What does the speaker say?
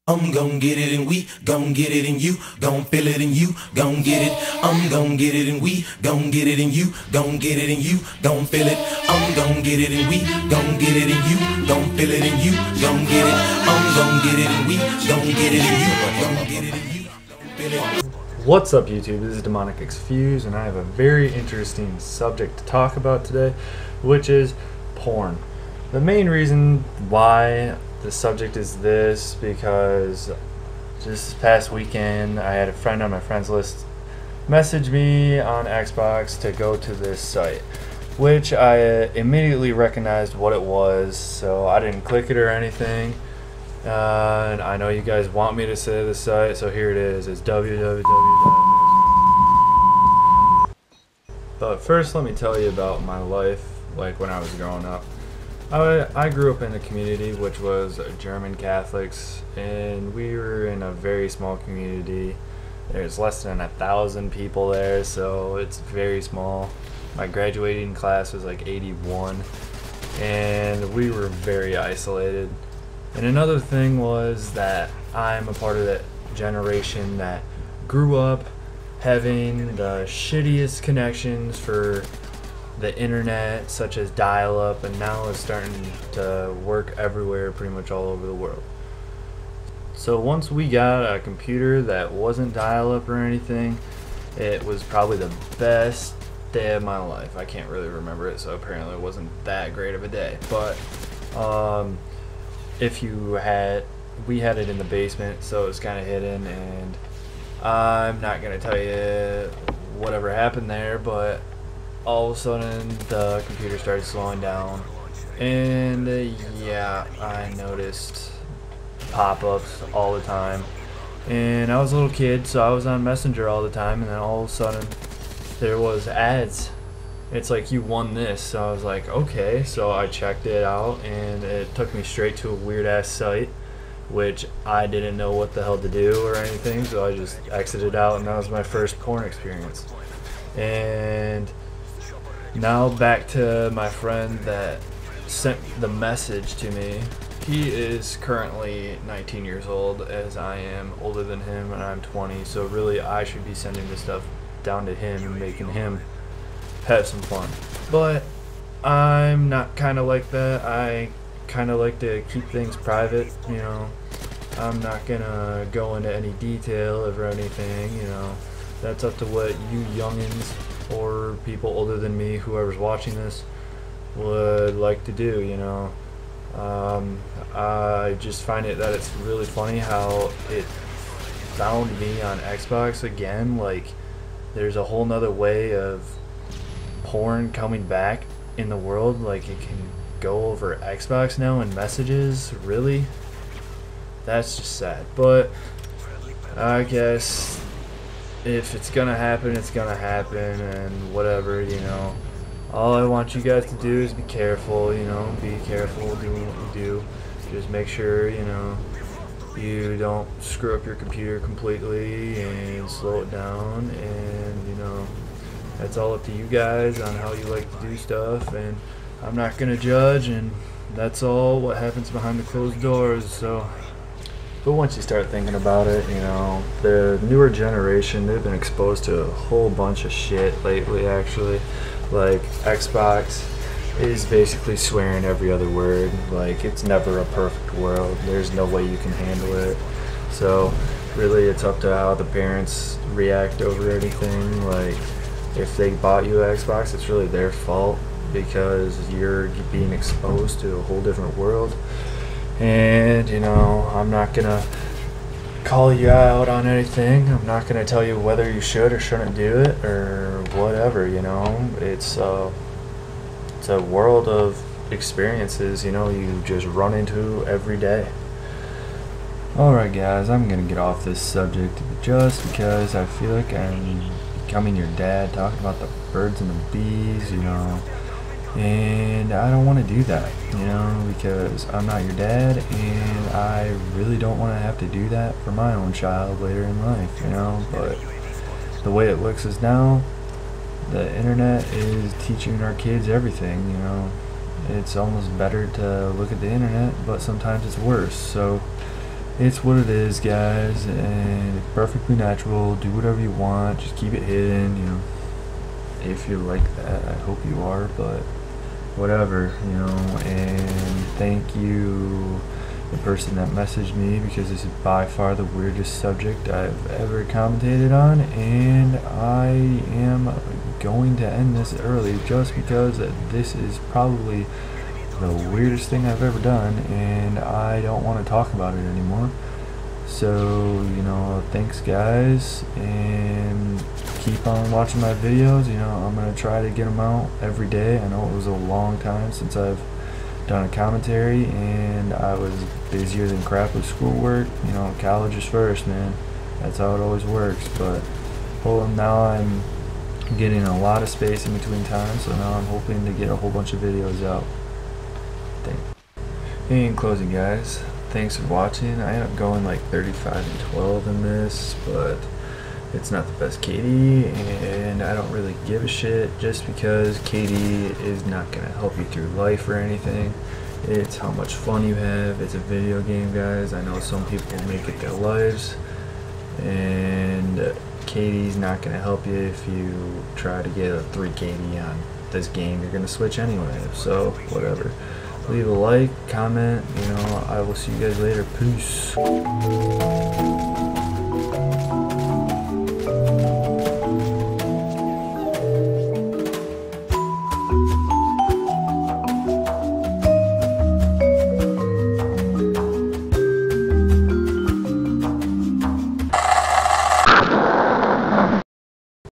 I'm gon' get it and we gon' get it and you gon' feel it and you gon' get it. I'm gon' get it and we gon' get it and you gon' get it and you gon' feel it. I'm gon' get it and we gon' get it and you gon' feel it and you gon' get it. I'm gon' get it and we gon' get it and you gon' get it and you gon' feel it. What's up, YouTube? This is Demonic X Fuse, and I have a very interesting subject to talk about today, which is porn. The main reason why the subject is this, because just this past weekend I had a friend on my friends list message me on Xbox to go to this site, which I immediately recognized what it was, so I didn't click it or anything. And I know you guys want me to say the site, so here it is. It's www. But first, let me tell you about my life, like when I was growing up. I grew up in a community which was German Catholics, and we were in a very small community. There's less than 1,000 people there, so it's very small. My graduating class was like 81, and we were very isolated. And another thing was that I'm a part of that generation that grew up having the shittiest connections for the internet, such as dial-up, and now it's starting to work everywhere, pretty much all over the world. So once we got a computer that wasn't dial-up or anything, it was probably the best day of my life. I can't really remember it, so apparently it wasn't that great of a day. But we had it in the basement, so it was kind of hidden, and I'm not gonna tell you whatever happened there, but all of a sudden the computer started slowing down, and yeah, I noticed pop-ups all the time. And I was a little kid, so I was on Messenger all the time, and then all of a sudden there was ads. It's like, you won this. So I was like, okay. So I checked it out, and it took me straight to a weird ass site, which I didn't know what the hell to do or anything, so I just exited out, and that was my first porn experience. And now back to my friend that sent the message to me. He is currently 19 years old, as I am older than him, and I'm 20, so really I should be sending this stuff down to him and making him have some fun. But I'm not kind of like that. I kind of like to keep things private, you know. I'm not gonna go into any detail or anything, you know. That's up to what you youngins or people older than me, whoever's watching this, would like to do, you know. I just find it that it's really funny how it found me on Xbox again. Like, there's a whole nother way of porn coming back in the world. Like, it can go over Xbox now in messages. Really? That's just sad. But I guess if it's gonna happen, it's gonna happen, and whatever, you know. All I want you guys to do is be careful, you know. Be careful doing what you do. Just make sure, you know, you don't screw up your computer completely, and slow it down, and, you know, that's all up to you guys on how you like to do stuff, and I'm not gonna judge, and that's all what happens behind the closed doors. So, but once you start thinking about it, you know, the newer generation, they've been exposed to a whole bunch of shit lately, actually. Like, Xbox is basically swearing every other word. Like, it's never a perfect world. There's no way you can handle it. So really, it's up to how the parents react over anything. Like, if they bought you an Xbox, it's really their fault, because you're being exposed to a whole different world. And, you know, I'm not gonna call you out on anything. I'm not gonna tell you whether you should or shouldn't do it or whatever, you know. It's a world of experiences, you know, you just run into every day. Alright guys, I'm gonna get off this subject just because I feel like I'm becoming your dad, talking about the birds and the bees, you know, and I don't want to do that, you know, because I'm not your dad, and I really don't want to have to do that for my own child later in life, you know. But the way it looks is now, the internet is teaching our kids everything, you know. It's almost better to look at the internet, but sometimes it's worse. So it's what it is, guys, and it's perfectly natural. Do whatever you want, just keep it hidden, you know, if you're like that. I hope you are, but whatever, you know. And thank you, the person that messaged me, because this is by far the weirdest subject I've ever commentated on, and I am going to end this early just because this is probably the weirdest thing I've ever done, and I don't want to talk about it anymore. So, you know, thanks guys, and keep on watching my videos. You know, I'm going to try to get them out every day. I know it was a long time since I've done a commentary, and I was busier than crap with schoolwork. You know, college is first, man. That's how it always works. But now I'm getting a lot of space in between times, so now I'm hoping to get a whole bunch of videos out. In closing, guys, thanks for watching. I ended up going like 35 and 12 in this, but it's not the best KD, and I don't really give a shit just because KD is not going to help you through life or anything. It's how much fun you have. It's a video game, guys. I know some people make it their lives, and KD's not going to help you. If you try to get a 3 KD on this game, you're going to switch anyway, so whatever. Leave a like, comment, you know. I will see you guys later. Peace.